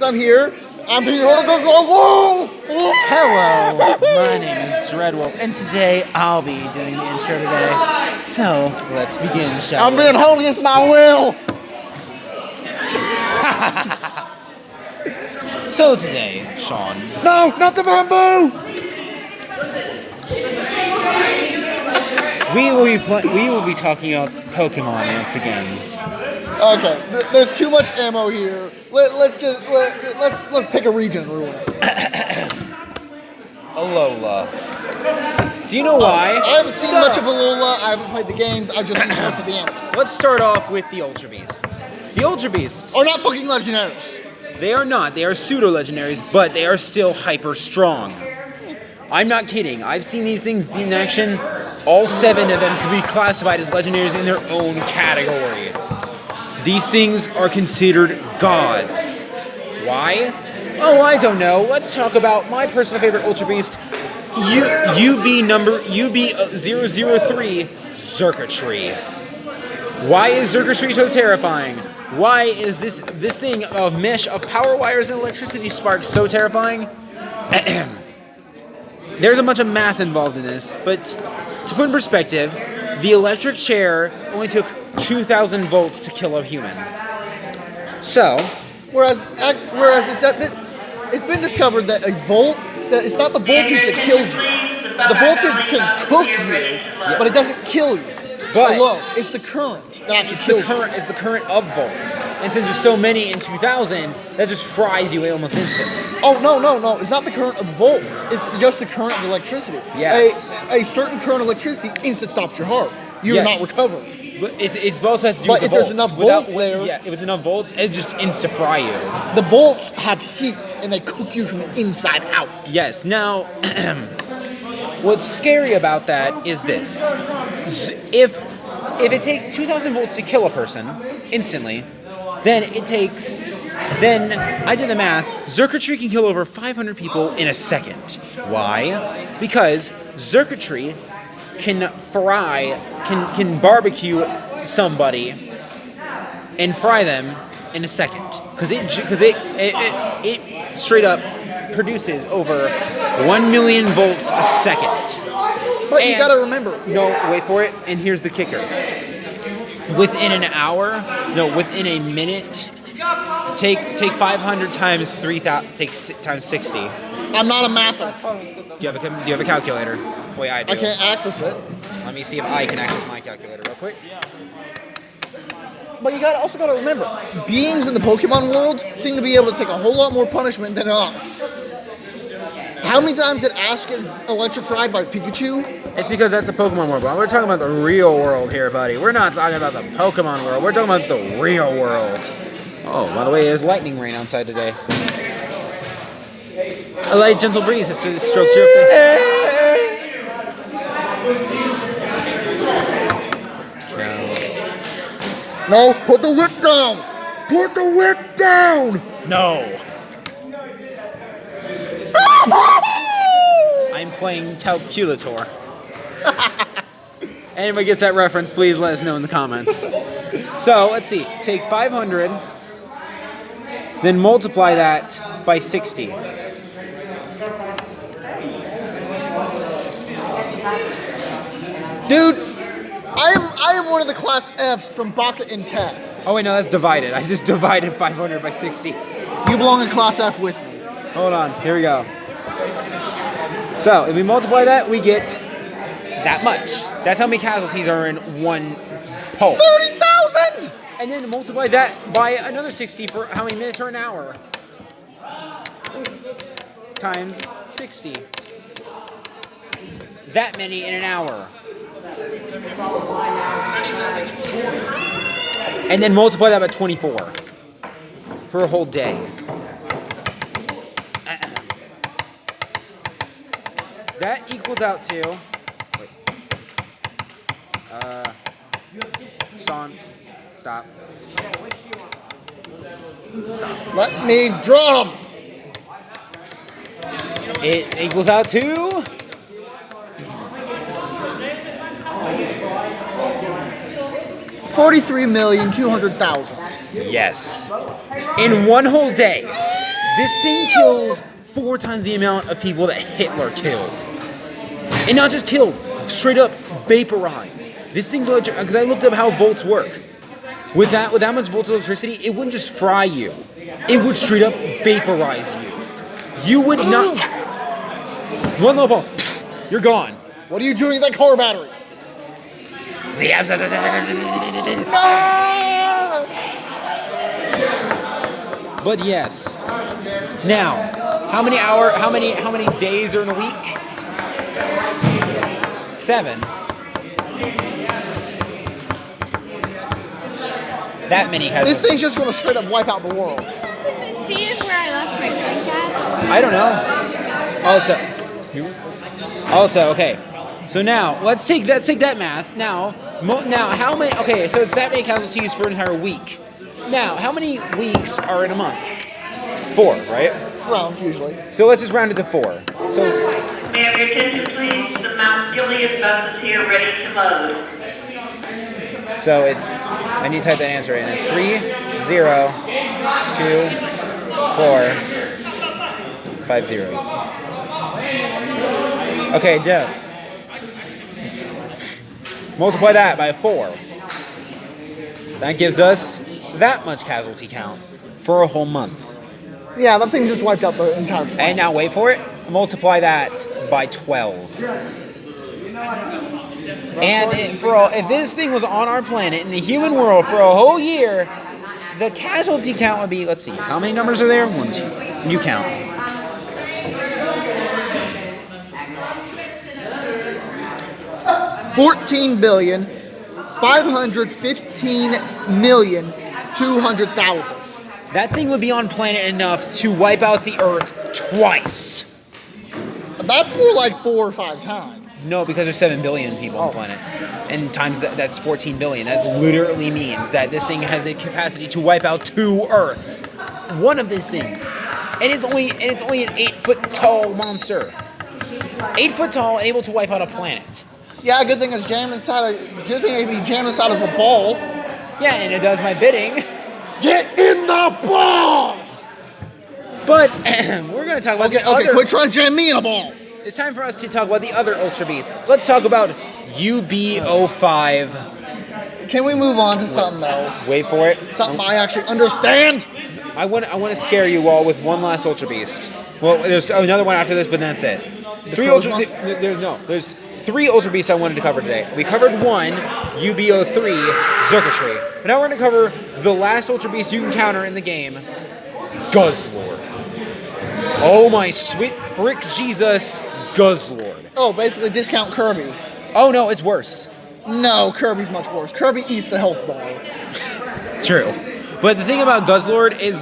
I'm here. I'm being able to control. Hello, my name is Dreadwolf, and today I'll be doing the intro today. So, let's begin, shall I'm we? being held against my will. So today, Sean, No, not the bamboo. we will be talking about Pokemon once again. Okay, there's too much ammo here. Let's pick a region and ruin it. Alola. Do you know why? I haven't seen much of Alola. I haven't played the games. I just seen parts of the ammo. Let's start off with the Ultra Beasts. The Ultra Beasts. Are not fucking legendaries. They are not. They are pseudo-legendaries, but they are still hyper strong. I'm not kidding. I've seen these things in action. All 7 of them can be classified as legendaries in their own category. These things are considered gods. Why? Oh, I don't know. Let's talk about my personal favorite Ultra Beast, UB003, Xurkitree. Why is Xurkitree so terrifying? Why is this thing of mesh of power wires and electricity sparks so terrifying? There's a bunch of math involved in this, but to put in perspective, the electric chair only took 2,000 volts to kill a human. So, Whereas it's been discovered that a volt, that it's not the voltage that kills you. The voltage can cook you, but it doesn't kill you. But alone, it's the current that actually kills you. It's the current of volts. And since there's so many in 2,000, that just fries you almost instantly. Oh, no. It's not the current of the volts. It's just the current of the electricity. Yes. A certain current of electricity instant stops your heart. You're not recovering. But it also has to do But with if the there's volts. enough volts there... Yeah, with enough volts, it just insta-fry you. The volts have heat, and they cook you from the inside out. Yes, now, what's scary about that is this. If it takes 2,000 volts to kill a person, instantly, then I did the math, Xurkitree can kill over 500 people in a second. Why? Because Xurkitree can barbecue somebody and fry them in a second. Because it straight up produces over 1 million volts a second. But you gotta remember. No, wait for it, and here's the kicker. Within a minute, take 500 times 3,000, times 60. I'm not a mather. Do you have a calculator? Boy, I do. I can't access it. Let me see if I can access my calculator real quick. But you also gotta remember, beings in the Pokemon world seem to be able to take a whole lot more punishment than us. How many times did Ash get electrified by Pikachu? It's because that's the Pokemon world, but we're talking about the real world here, buddy. We're not talking about the Pokemon world. We're talking about the real world. Oh, by the way, there's lightning rain outside today. A light, gentle breeze has stroked your face. No, put the whip down! Put the whip down! No. I'm playing Calculator. Anybody gets that reference, please let us know in the comments. So, let's see. Take 500, then multiply that by 60. Dude, I am one of the class Fs from Baka and Test. Oh wait, no, that's divided. I just divided 500 by 60. You belong in class F with me. Hold on, here we go. So, if we multiply that, we get that much. That's how many casualties are in one pulse. 30,000! And then multiply that by another 60 for how many minutes or an hour? Times 60. That many in an hour. And then multiply that by 24 for a whole day. That equals out to... Wait. Sean, stop. Stop. Let me drum! It equals out to... $43,200,000. Yes. In one whole day. This thing kills 4 times the amount of people that Hitler killed. And not just killed, straight up vaporized. This thing's electric, because I looked up how volts work. With that much volts of electricity, it wouldn't just fry you. It would straight up vaporize you. You would not... One low pulse. You're gone. What are you doing with that car battery? But yes. Now, how many days are in a week? 7. That many has. This thing's just gonna straight up wipe out the world. See where I left my drink at? I don't know. Also, okay. So now let's take that math. Now how many? Okay, so it's that many casualties for an entire week. Now, how many weeks are in a month? 4, right? Round usually. So let's just round it to 4. So. May I have your attention, please? The Mount Gilead bus is here, ready to load. So it's. I need to type that answer in. It's 3, 0, 2, 4, 5 zeros. Okay, done. Multiply that by 4. That gives us that much casualty count for a whole month. Yeah, that thing just wiped out the entire planet. And now wait for it. Multiply that by 12. And if this thing was on our planet in the human world for a whole year, the casualty count would be, let's see, how many numbers are there? 1, 2. You count. 14,515,200,000. That thing would be on planet enough to wipe out the Earth twice. That's more like 4 or 5 times. No, because there's 7 billion people on the planet. And times that's 14 billion. That literally means that this thing has the capacity to wipe out 2 Earths. One of these things. And it's only an 8-foot tall monster. 8 foot tall and able to wipe out a planet. Yeah, good thing it's jammed inside good thing it'd be jammed inside of a ball. Yeah, and it does my bidding. Get in the ball! But we're going to talk about the other... quit trying to jam me in a ball. It's time for us to talk about the other Ultra Beasts. Let's talk about UB05. Can we move on to something else? Wait for it. Something I actually understand. I want to scare you all with one last Ultra Beast. Well, there's another one after this, but that's it. There's 3 Ultra Beasts I wanted to cover today. We covered one, UB03, Circuitry. But now we're going to cover the last Ultra Beast you can counter in the game, Guzzlord. Oh my sweet frick Jesus, Guzzlord. Oh, basically discount Kirby. Oh no, it's worse. No, Kirby's much worse. Kirby eats the health bar. True. But the thing about Guzzlord is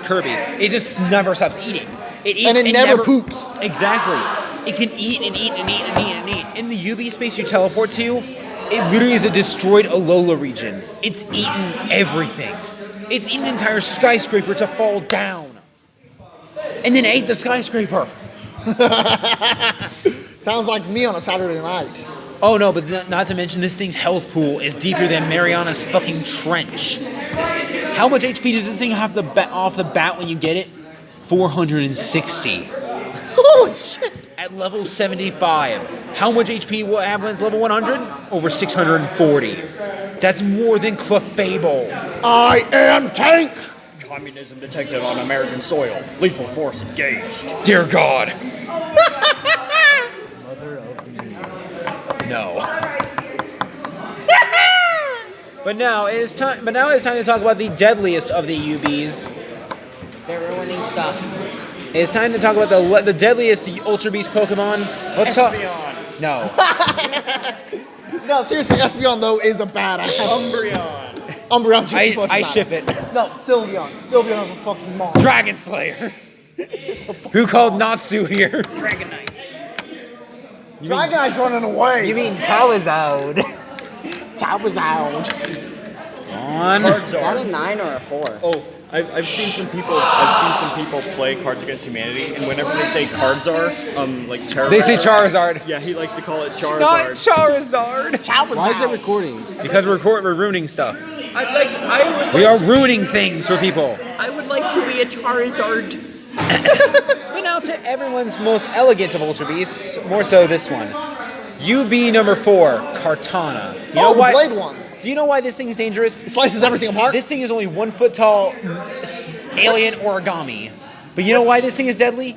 Kirby. It just never stops eating. It eats and it never poops. Exactly. It can eat and eat and eat and eat and eat. In the UB space you teleport to, it literally is a destroyed Alola region. It's eaten everything. It's eaten an entire skyscraper to fall down. And then ate the skyscraper. Sounds like me on a Saturday night. Oh no, but not to mention this thing's health pool is deeper than Mariana's fucking trench. How much HP does this thing have off the bat when you get it? 460. Holy shit. At level 75. How much HP will it have when it's level 100? Over 640. That's more than Clefable. I am Tank. Communism detected on American soil. Lethal force engaged. Dear God. No. But now it is time. But now it's time to talk about the deadliest of the UBs. They're ruining stuff. It's time to talk about the deadliest Ultra Beast Pokemon. Let's talk. No. No, seriously, Espeon though is a badass. Umbreon just as much I badass. ship it. No, Sylveon. Sylveon is a fucking monster. Dragon Slayer. Who called Natsu here? Dragonite. Dragonite's running away. You mean Charizard? Charizard. On. Is that a 9 or a 4? Oh, I've seen some people play Cards Against Humanity, and whenever they say Cardzar, like Charizard. They say Charizard. Yeah, he likes to call it Charizard. Not Charizard. Charizard. Why is it recording? Because we're ruining stuff. I We are ruining things for people. would like to be a Charizard. But now to everyone's most elegant of Ultra Beasts, more so this one. UB number 4, Kartana. You know the why? blade one. Do you know why this thing is dangerous? It slices everything apart. This thing is only 1 foot tall, alien origami. But you know why this thing is deadly?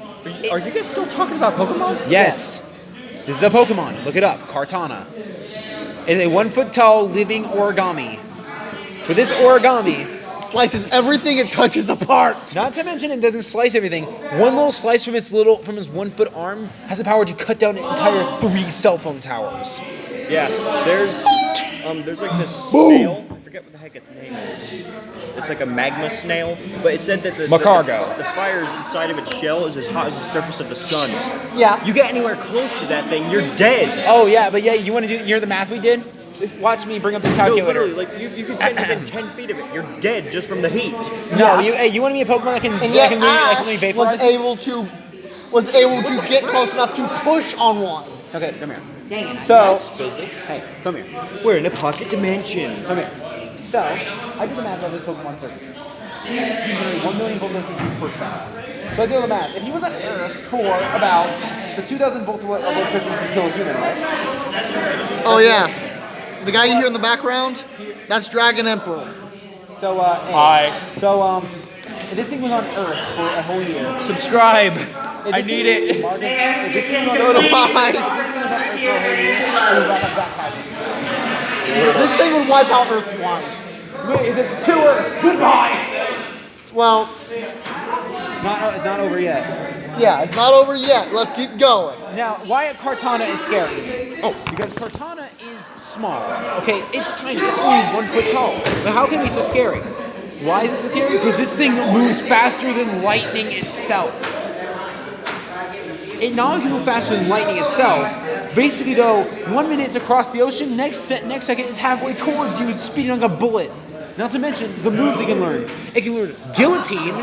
Are you guys still talking about Pokemon? Yes. This is a Pokemon. Look it up. Kartana. It is a 1 foot tall living origami. For this origami, Slices everything it touches apart. not to mention it doesn't slice everything. One little slice from its 1 foot arm has the power to cut down an entire 3 cell phone towers. Yeah. There's like this snail. I forget what the heck its name is. It's like a magma snail, but it said that Macargo. the fires inside of its shell is as hot as the surface of the sun. Yeah. You get anywhere close to that thing, you're dead. Oh yeah, but yeah, you want to do? You hear the math we did? Watch me bring up this No, calculator. literally, like you can stand within 10 feet of it. You're dead just from the heat. No, you want to be a Pokemon that can And yet that can Ash vaporize? was able to get close enough to push on one. Okay, come here. Dang it. So, That's physics. hey, come here. We're in a pocket dimension. Come here. So, I did the math of this Pokemon circuit. He generated 1 million volts electricity per second. So I did the math. If he was on Earth for about the 2,000 volts of electricity to kill a human, right? Oh yeah. The guy you hear in the background, that's Dragon Emperor. So, Hi. So, if this thing was on Earth for a whole year. Subscribe. if I this need thing- it. Marcus, if this thing was So on do Earth I. for a whole year, it would wrap up that fast. This thing would wipe out Earth twice. Wait, is this 2 Earths? Goodbye! Well, It's not over yet. yeah, it's not over yet. Let's keep going. Now, why Kartana is scary? Oh, because Kartana is small. Okay, it's tiny. It's only 1 foot tall. But how can it be so scary? Why is this so scary? Because this thing moves faster than lightning itself. It not only can move faster than lightning itself. Basically, though, 1 minute it's across the ocean, next second it's halfway towards you, speeding like a bullet. Not to mention the moves it can learn. It can learn Guillotine,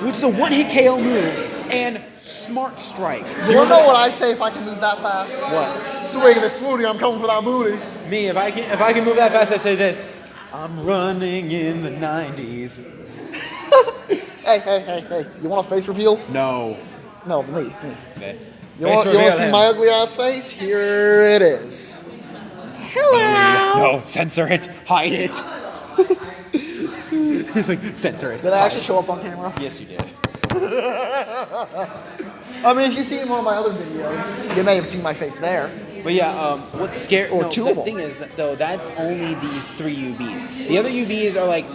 which is a one-hit KO move, and Smart Strike. You wanna know what I say if I can move that fast? What? Swing of the smoothie, I'm coming for that booty. Me, if I can move that fast, I say this. I'm running in the 90s. Hey. You want a face reveal? No. No, me. Okay. You want to see my ugly ass face? Here it is. Hello. No, censor it. Hide it. He's like, censor it. Did I actually show up on camera? Yes, you did. I mean, if you've seen one of my other videos, you may have seen my face there. But yeah, what's scary? Or no, two the of them. thing is, though, that's only these 3 UBs. The other UBs are like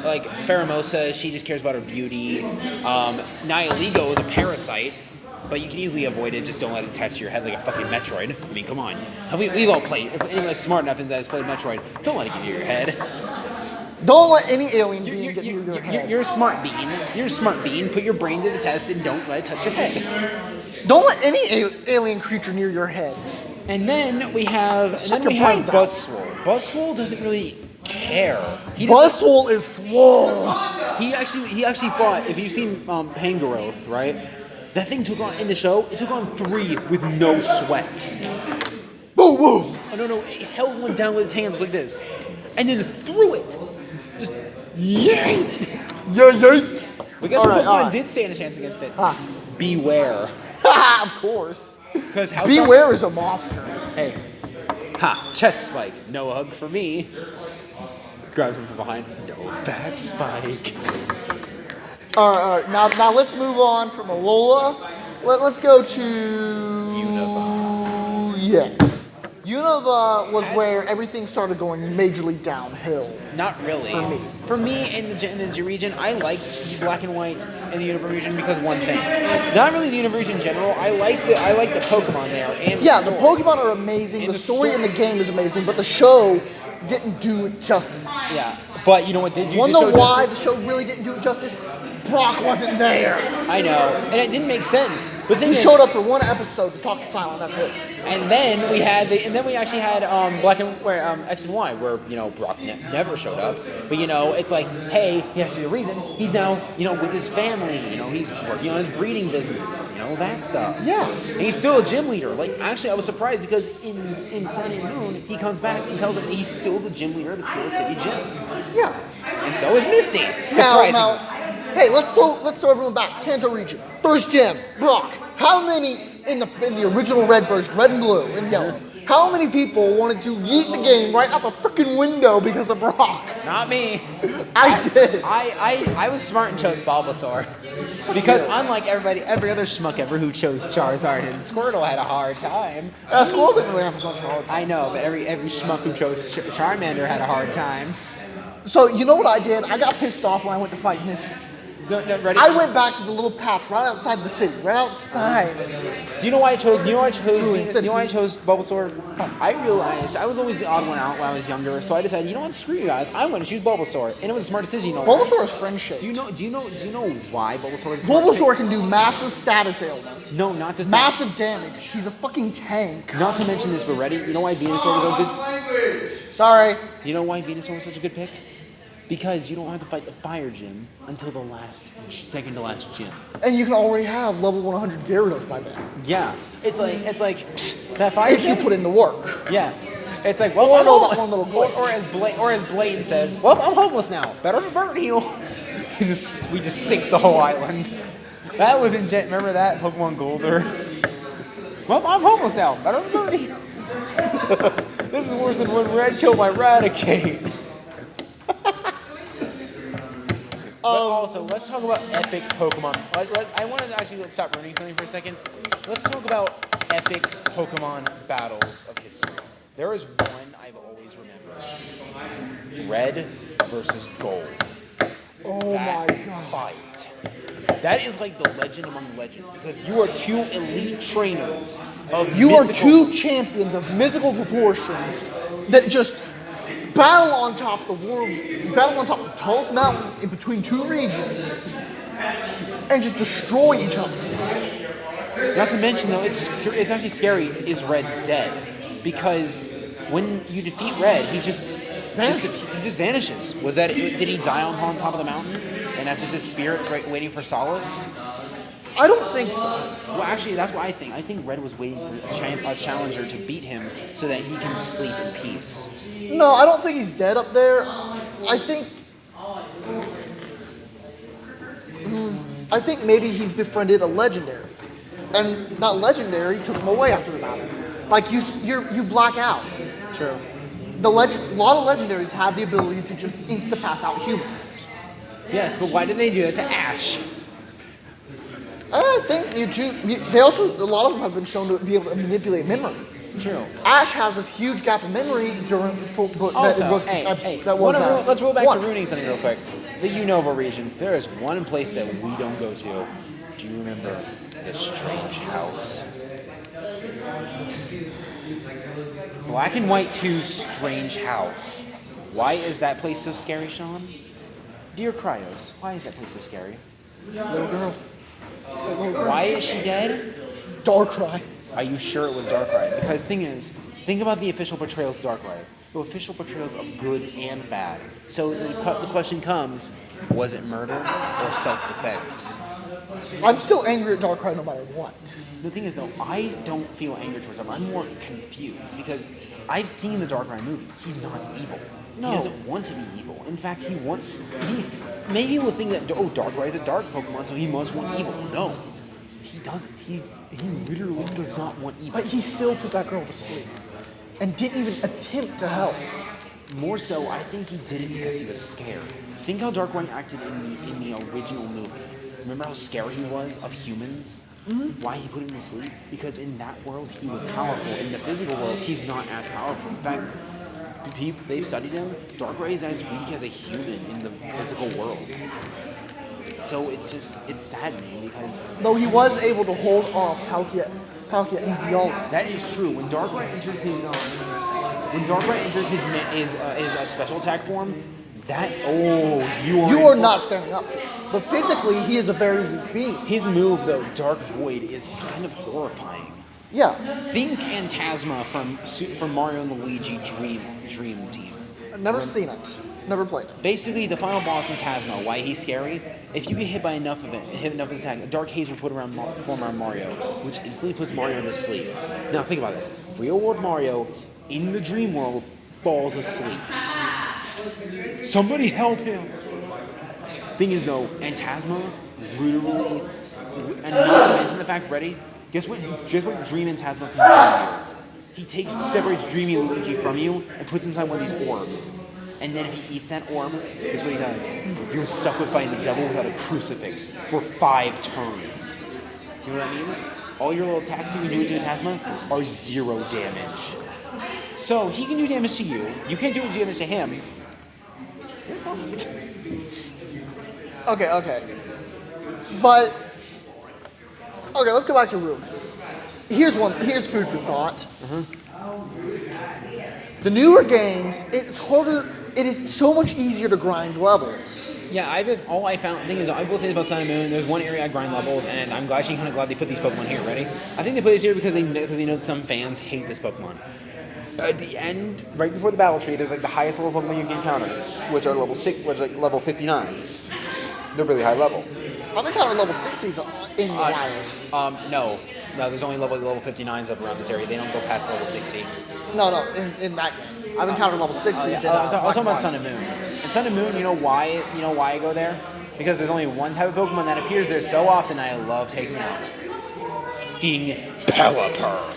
Pheromosa. She just cares about her beauty. Nihilego is a parasite, but you can easily avoid it. Just don't let it touch your head like a fucking Metroid. I mean, come on. We've all played. If anyone's smart enough and has played Metroid, don't let it get near your head. Don't let any alien being get near your head. You're a smart bean. You're a smart bean. Put your brain to the test and don't let it touch your head. Don't let any alien creature near your head. And then we have Suck your brains out. Buzzswole. Buzzswole doesn't really care. He doesn't- Buzzswole is swole. He actually fought. If you've seen Pangaroth, right? That thing took on in the show. It took on 3 with no sweat. Boom, boom. Oh no, it held one down with its hands like this, and then threw it. Just yay! Yeah. But guess All what right, Pokemon all right. did stand a chance against it? Ah. Beware. Of course. Because how Beware is a monster. Hey. Ha! Chest spike. No hug for me. Grabs him from behind. No back spike. All right. Now let's move on from Alola. Let's go to Unova. Yes. Unova was where everything started going majorly downhill. Not really. For me. For me, in the G region, I liked the Black and White in the Unova region because one thing. Not really the Unova region in general. I like the Pokemon there and Yeah, the the story. Pokemon are amazing. And The the story in story- the game is amazing, but the show didn't do it justice. Yeah, but you know what did do Wanna the know show why justice? the show really didn't do it justice? Brock wasn't there. I know, and it didn't make sense. The thing He is, showed up for one episode to talk to Silent. That's it. and then we actually had Black and X and Y, where Brock never showed up. But it's like, hey, he actually a reason. He's now with his family. He's working on his breeding business. That stuff. Yeah. And he's still a gym leader. Like, actually, I was surprised because in Sun and Moon, he comes back and tells him that he's still the gym leader of the Pure City Gym. Yeah. And so is Misty. Now, Surprising. hey, let's throw everyone back. Kanto region. First gym, Brock. How many in the original red version, red and blue and yellow? How many people wanted to yeet the game right out the freaking window because of Brock? Not me. I did. I was smart and chose Bulbasaur. Because unlike every other schmuck ever who chose Charizard, and Squirtle had a hard time. Squirrel didn't really have a bunch of hard time. I know, but every schmuck who chose Charmander had a hard time. So you know what I did? I got pissed off when I went to fight Misty. Ready? I went back to the little patch right outside the city, right outside. Do you know why I chose? You know why I chose? Julian You said- know why I chose Bulbasaur? I realized I was always the odd one out when I was younger, so I decided, you know what? Screw you guys. I'm going to choose Bulbasaur, and it was a smart decision. You know why? Bulbasaur is friendship. Do you know why Bulbasaur is? A smart Bulbasaur pick? can do massive status ailment, No, not just massive damage. He's a fucking tank. Not to mention this, but ready? You know why Venusaur was a good? Sorry. You know why Venusaur was such a good pick? Because you don't have to fight the fire gym until the second to last gym. And you can already have level 100 Gyarados by then. Yeah, it's like psh, that fire If you gym. put in the work. Yeah, it's like well, Or I'm know home- about one little glitch. or as Blaine says, well, I'm homeless now. Better to burn heal. we just sink the whole island. That was in remember that Pokemon Golder? Well, I'm homeless now. Better to burn heal. This is worse than when Red killed my Raticate. But also, let's talk about epic Pokemon. I want to actually stop ruining something for a second. Let's talk about epic Pokemon battles of history. There is one I've always remembered. Red versus Gold. Oh my That god. fight. That is like the legend among legends because you are two elite trainers of You are mythical- two champions of mythical proportions that just battle on top of the world, battle on top of the tallest mountain in between two regions, and just destroy each other. Not to mention though, it's actually scary. Is Red dead? Because when you defeat Red, he just vanishes. Was that? Did he die on top of the mountain? And that's just his spirit waiting for solace? I don't think so. Well, actually, that's what I think. I think Red was waiting for a challenger to beat him so that he can sleep in peace. No, I don't think he's dead up there. I think maybe he's befriended a legendary, and that legendary took him away after the battle. Like you black out. True. A lot of legendaries have the ability to just insta pass out humans. Yes, but why did they do that to Ash? I think they also, a lot of them have been shown to be able to manipulate memory. True. Ash has this huge gap of memory during Also, let's roll back to ruining something real quick. The Unova region. There is one place that we don't go to. Do you remember the Strange House? Black and White 2's Strange House. Why is that place so scary, Sean? Dear Cryos, why is that place so scary? Little girl. Why is she dead? Darkrai. Are you sure it was Darkrai? Because thing is, think about the official portrayals of Darkrai. The official portrayals of good and bad. So the question comes, was it murder or self-defense? I'm still angry at Darkrai no matter what. The thing is though, I don't feel anger towards him. I'm more confused because I've seen the Darkrai movie. He's not evil. No. He doesn't want to be evil. In fact, maybe he will think that, oh, Darkrai is a dark Pokemon, so he must want evil. No, he doesn't. He literally does not want evil. But he still put that girl to sleep. And didn't even attempt to help. More so, I think he did it because he was scared. Think how Darkrai acted in the original movie. Remember how scared he was of humans? Mm-hmm. Why he put him to sleep? Because in that world, he was powerful. In the physical world, he's not as powerful. In fact, they've studied him. Darkrai is as weak as a human in the physical world. So it's saddening because... Though he was able to hold off Palkia and Dialga. That is true. When Darkrai enters his special attack form, You are not standing up to him. But physically, he is a very weak being. His move though, Dark Void, is kind of horrifying. Yeah. Think Phantasma from Mario and Luigi Dream Team. I've never seen it. Never played it. Basically, the final boss in Phasma, why he's scary, if you get hit by enough of his attack, a Dark Haze will form around Mario, which instantly puts Mario to sleep. Now think about this. Real world Mario, in the dream world, falls asleep. Somebody help him! Thing is though, Phantasma literally and not to mention the fact, ready? Guess what Dream and Tasma can do? He separates Dreamy Luigi from you and puts him inside one of these orbs. And then if he eats that orb, guess what he does? You're stuck with fighting the devil without a crucifix for 5 turns. You know what that means? All your little attacks you can do to Tasma are 0 damage. So he can do damage to you. You can't do damage to him. Okay. But okay, let's go back to rooms. Here's food for thought. The newer games, it's harder. It is so much easier to grind levels. Yeah, the thing is, I will say this about Sun and Moon, there's one area I grind levels, and I'm actually kind of glad they put these Pokemon here, ready? I think they put this here because they know some fans hate this Pokemon. At the end, right before the battle tree, there's like the highest level Pokemon you can encounter, which are level 59s. They're really high level. I think level 60s in wild. No, there's only level 59s up around this area. They don't go past level 60. No, in that game. I've encountered level 60s. I was talking about Sun and Moon. And Sun and Moon, you know why I go there? Because there's only one type of Pokemon that appears there so often I love taking out. King Pelipper.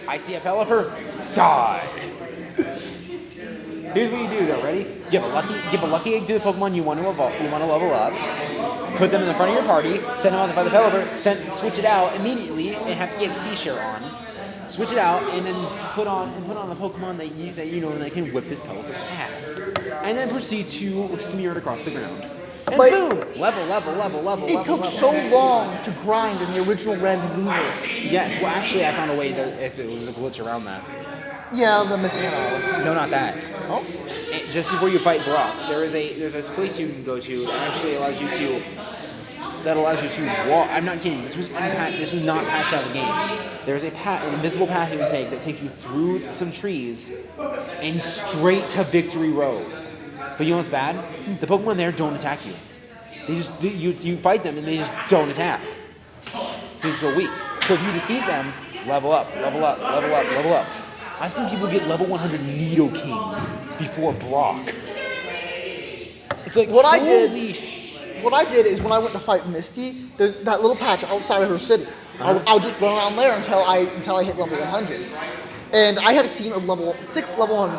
I see a Pelipper, die. Here's what you do though, ready? Give a lucky egg to the Pokemon you want to level up. Put them in the front of your party, send them out to fight the Pelipper, switch it out immediately and have EXP share on. Switch it out and then put on the Pokemon that you know that can whip this Pelipper's ass. And then proceed to smear it across the ground. And But- boom! Level. It took so long to grind in the original Red and Blue versions. Yes, well actually I found a way that it was a glitch around that. Yeah, the missing an hour. No, not that. Oh? Just before you fight Brock, there's a place you can go to that actually allows you to walk. I'm not kidding. This was not patched out of the game. There's an invisible path you can take that takes you through some trees and straight to Victory Road. But you know what's bad? The Pokemon there don't attack you. They just you fight them and they just don't attack. They're so weak. So if you defeat them, level up. I've seen people get level 100 Nidokings before Brock. It's like What I did is when I went to fight Misty, there's that little patch outside of her city. I'll just run around there until I hit level 100. And I had a team of level 100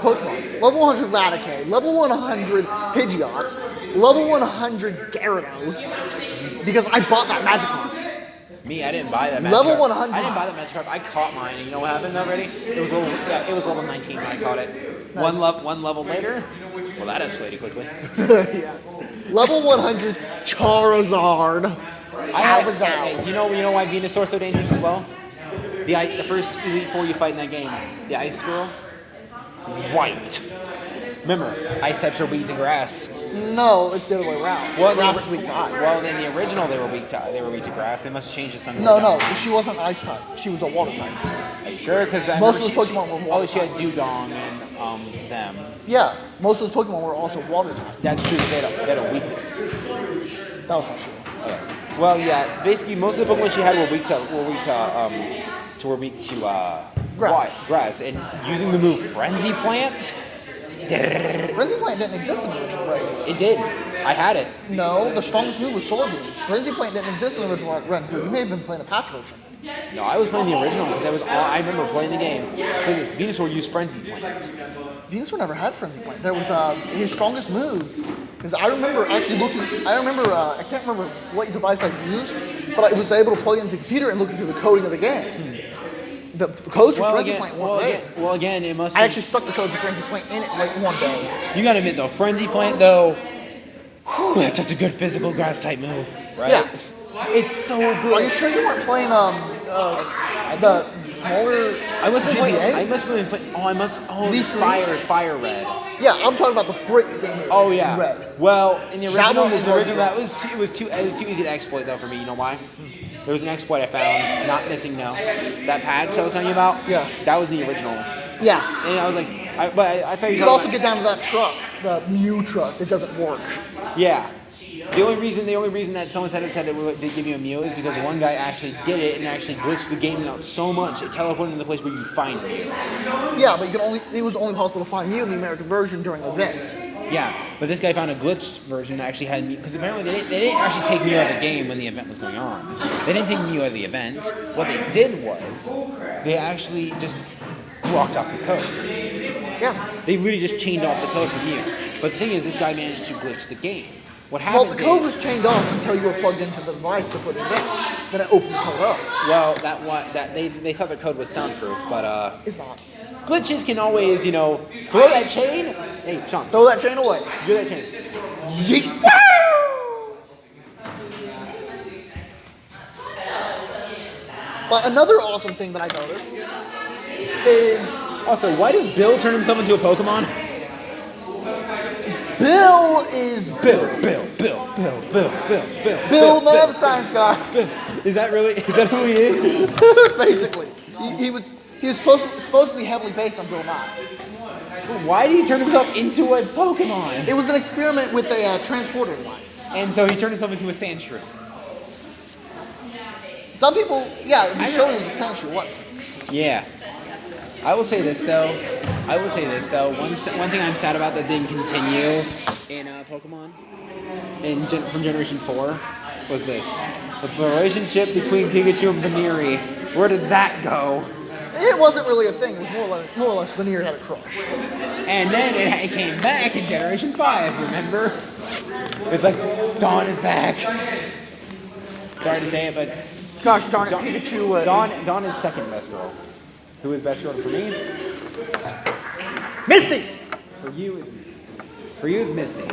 Pokemon. Level 100 Raticate, level 100 Pidgeot, level 100 Gyarados, because I bought that Magikarp. Me, I didn't buy that Magikarp. Level 100. I didn't buy that Magikarp. I caught mine, and you know what happened already? It was level 19 when I caught it. Nice. One level later, well, that escalated quickly. Yes. Level 100 Charizard. Hey, do you know why Venusaur's so dangerous as well? The first Elite Four you fight in that game, the Ice Squirrel, wiped. Remember, ice types are weak to grass. No, it's the other way around. Grass is weak to ice. Well, in the original, they were weak to grass. They must have changed it somehow. No, she wasn't ice type. She was a water type. Are you sure? Because Most of those Pokemon were water she had Dewgong and them. Yeah, most of those Pokemon were also water type. That's true. They had a weak. That was my shit. Well, yeah. Basically, most of the Pokemon she had were weak to Grass. grass. And using the move Frenzy Plant. Frenzy Plant didn't exist in the original Red. It did. I had it. No, the strongest move was Solar Beam. Frenzy Plant didn't exist in the original Red and Blue. You may have been playing a patch version. No, I was playing the original because I remember playing the game. So this Venusaur used Frenzy Plant. Venusaur never had Frenzy Plant. There was his strongest moves. Because I remember actually looking. I can't remember what device I used, but I was able to plug it into the computer and look into the coding of the game. The codes for Frenzy Plant weren't there. Again, it must. I actually stuck the codes of Frenzy Plant in it like one day. You gotta admit though, Frenzy Plant though, that's such a good physical grass type move, right? Yeah. It's so Are good. you sure you weren't playing the smaller I must have been GBA? playing. I must have been playing. These three? Fire Red. Yeah, I'm talking about the brick game. Oh yeah. Red. Well, in the original, one was hard to it was too easy to exploit though for me. You know why? There was an exploit I found, not missing no. That patch I was telling you about. Yeah. That was the original. Yeah. And I was like, I thought You could also get down to that truck, the Mew truck, that doesn't work. Yeah. The only reason that someone said it would give you a Mew is because one guy actually did it and actually glitched the game out so much it teleported to the place where you find Mew. Yeah, but it was only possible to find Mew in the American version during the event. Yeah, but this guy found a glitched version that actually had because apparently they didn't actually take Mew out of the game when the event was going on. They didn't take Mew out of the event. What they did was they actually just blocked off the code. Yeah. They literally just chained off the code from Mew. But the thing is, this guy managed to glitch the game. What Well, happens the code is, was chained off until you were plugged into the device to put it in. Then it opened the code up. well, they thought their code was soundproof, but It's not. glitches can always, throw that chain. Hey, Sean, Throw that chain away. throw that chain. Yeet. But another awesome thing that I noticed is Also, why does Bill turn himself into a Pokemon? Bill is Bill, the science guy. Is that who he is? Basically, he was supposed to be heavily based on Bill Nye. Why did he turn himself into a Pokemon? It was an experiment with a transporter device. And so he turned himself into a Sandshrew. Some people, yeah, the show was essentially what? Yeah. I will say this though. One thing I'm sad about that didn't continue in Pokemon from Generation 4 was this. The relationship between Pikachu and Veneri. Where did that go? It wasn't really a thing. It was more or less Veneer had a crush. And then it came back in Generation 5, remember? It's like, Dawn is back. Sorry to say it, but Gosh darn it, Pikachu. Dawn is second best girl. Who is best girl for me? Misty! For you it's Misty.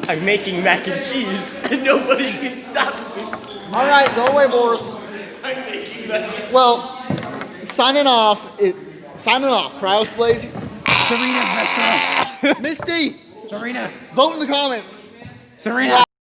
I'm making mac and cheese, and nobody can stop me. All right, go away, Boris. I'm making mac. Well, signing off. Cryos Blaze. Serena's best girl. Misty, Serena. vote in the comments. Serena.